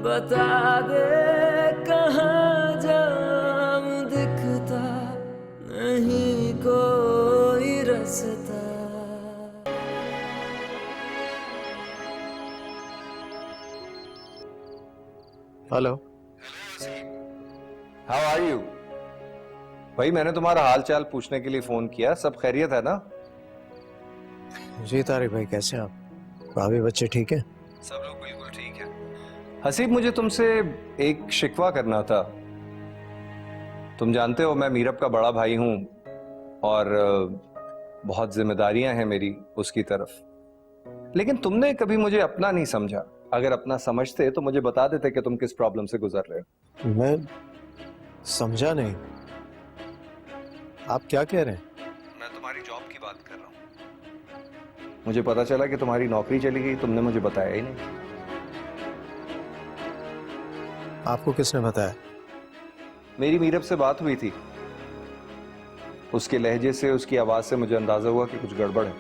बता दे कहाँ जाम दिखता नहीं कोई रास्ता। Hello, how are you? भाई मैंने तुम्हारा हाल चाल पूछने के लिए फोन किया, सब खैरियत है ना? जी तारिक भाई, कैसे हैं आप? भाभी बच्चे ठीक है? सब लोग बिल्कुल ठीक है। हसीब, मुझे तुमसे एक शिकवा करना था। तुम जानते हो मैं मीरब का बड़ा भाई हूं और बहुत जिम्मेदारियां हैं मेरी उसकी तरफ, लेकिन तुमने कभी मुझे अपना नहीं समझा। अगर अपना समझते तो मुझे बता देते कि तुम किस प्रॉब्लम से गुजर रहे हो। मैं समझा नहीं, आप क्या कह रहे हैं? मैं तुम्हारी जॉब की बात कर रहा हूं। मुझे पता चला कि तुम्हारी नौकरी चली गई, तुमने मुझे बताया ही नहीं। आपको किसने बताया? मेरी मीरब से बात हुई थी, उसके लहजे से, उसकी आवाज से मुझे अंदाजा हुआ कि कुछ गड़बड़ है।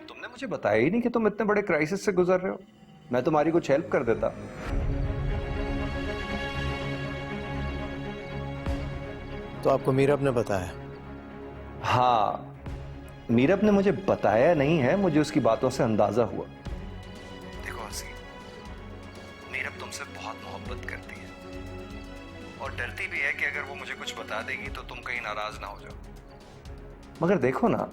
तुमने मुझे बताया ही नहीं कि तुम इतने बड़े क्राइसिस से गुजर रहे हो। मैं तुम्हारी कुछ हेल्प कर देता। तो आपको मीरब ने बताया? हाँ, मीरब ने मुझे बताया नहीं है, मुझे उसकी बातों से अंदाजा हुआ। देखो हसीन, मीरब तुमसे बहुत मोहब्बत करती है और डरती भी है कि अगर वो मुझे कुछ बता देगी तो तुम कहीं नाराज ना हो जाओ। मगर देखो ना,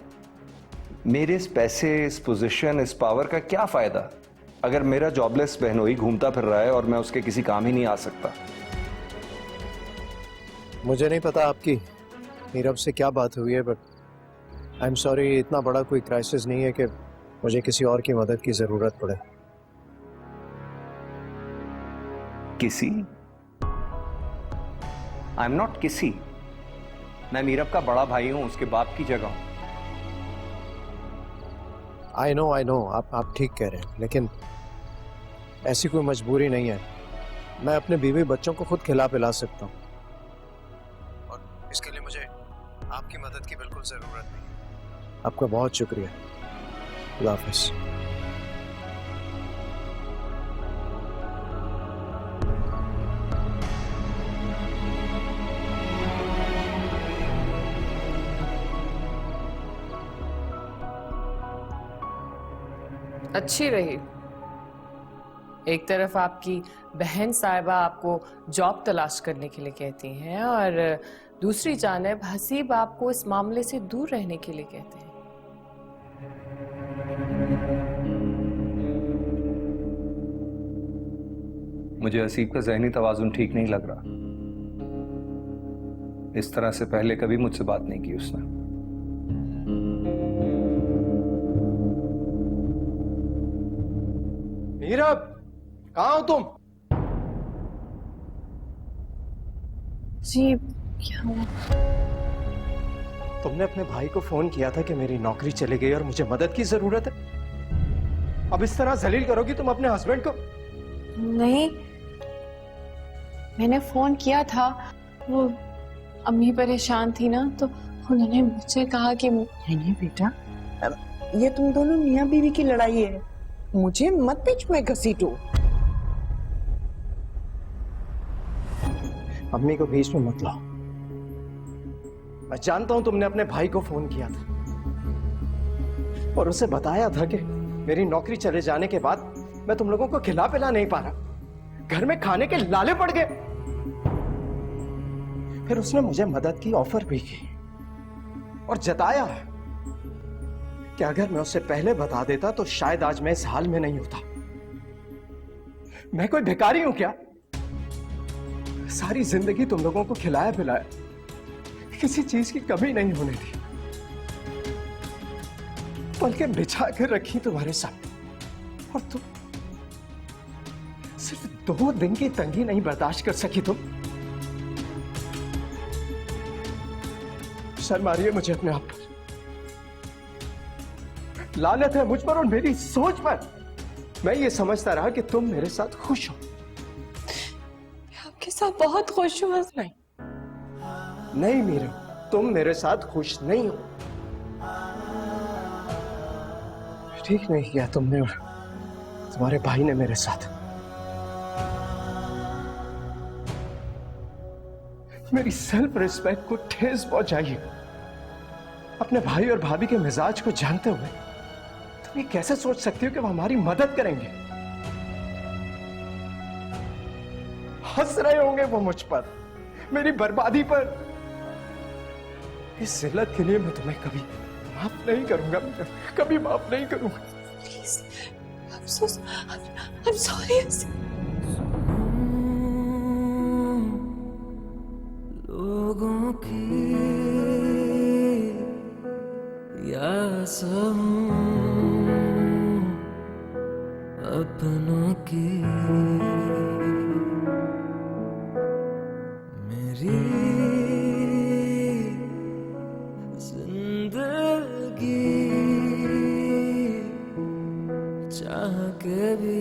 मेरे इस पैसे, इस पोजीशन, इस पावर का क्या फायदा अगर मेरा जॉबलेस बहनोई घूमता फिर रहा है और मैं उसके किसी काम ही नहीं आ सकता। मुझे नहीं पता आपकी मीरब से क्या बात हुई है, बट आई एम सॉरी, इतना बड़ा कोई क्राइसिस नहीं है कि मुझे किसी और की मदद की जरूरत पड़े। किसी? आई एम नॉट किसी। मैं मीरब का बड़ा भाई हूं, उसके बाप की जगह हूं। आई नो, आप ठीक कह रहे हैं, लेकिन ऐसी कोई मजबूरी नहीं है। मैं अपने बीवी बच्चों को खुद खिला पिला सकता हूँ और इसके लिए मुझे आपकी मदद की बिल्कुल जरूरत नहीं है। आपका बहुत शुक्रिया। खुदा हाफिज़। अच्छी रही। एक तरफ आपकी बहन साहिबा आपको जॉब तलाश करने के लिए कहती हैं और दूसरी जानिब हसीब आपको इस मामले से दूर रहने के लिए कहते हैं। मुझे हसीब का ज़हनी तवाजुन ठीक नहीं लग रहा। इस तरह से पहले कभी मुझसे बात नहीं की उसने। मीरब, कहाँ हो तुम? जी, क्या हुआ? तुमने अपने भाई को फोन किया था कि मेरी नौकरी चली गई और मुझे मदद की जरूरत है। अब इस तरह जलील करोगी तुम अपने हस्बैंड को? नहीं, मैंने फोन किया था, वो अम्मी परेशान थी ना, तो उन्होंने मुझसे कहा कि नहीं बेटा, ये तुम दोनों मियाँ बीवी की लड़ाई है, मुझे मत बीच में घसीटो। अम्मी को बीच में मत लाओ। मैं जानता हूं तुमने अपने भाई को फोन किया था और उसे बताया था कि मेरी नौकरी चले जाने के बाद मैं तुम लोगों को खिला पिला नहीं पा रहा, घर में खाने के लाले पड़ गए। फिर उसने मुझे मदद की ऑफर भी की और जताया कि अगर मैं उससे पहले बता देता तो शायद आज मैं इस हाल में नहीं होता। मैं कोई भिखारी हूं क्या? सारी जिंदगी तुम लोगों को खिलाया पिलाया, किसी चीज की कमी नहीं होने दी, पलके बिछा कर रखी तुम्हारे सामने, और तुम सिर्फ 2 दिन की तंगी नहीं बर्दाश्त कर सकी। तुम शर्म आ रही है मुझे अपने आप पर। लानत है मुझ पर और मेरी सोच पर। मैं ये समझता रहा कि तुम मेरे साथ खुश हो। आपके साथ बहुत खुश हूँ। नहीं मीरा, तुम मेरे साथ खुश नहीं हो। ठीक नहीं किया तुमने और तुम्हारे भाई ने मेरे साथ। मेरी सेल्फ रिस्पेक्ट को ठेस पहुंचाई। अपने भाई और भाभी के मिजाज को जानते हुए तुम ये कैसे सोच सकती हो कि वो हमारी मदद करेंगे? हंस रहे होंगे वो मुझ पर, मेरी बर्बादी पर। इस जिल्लत के लिए मैं तुम्हें कभी माफ नहीं करूंगा, कभी माफ नहीं करूंगा। I'm sorry. लोगों की या सहूं अपनों की, मेरी जिंदगी चाह के भी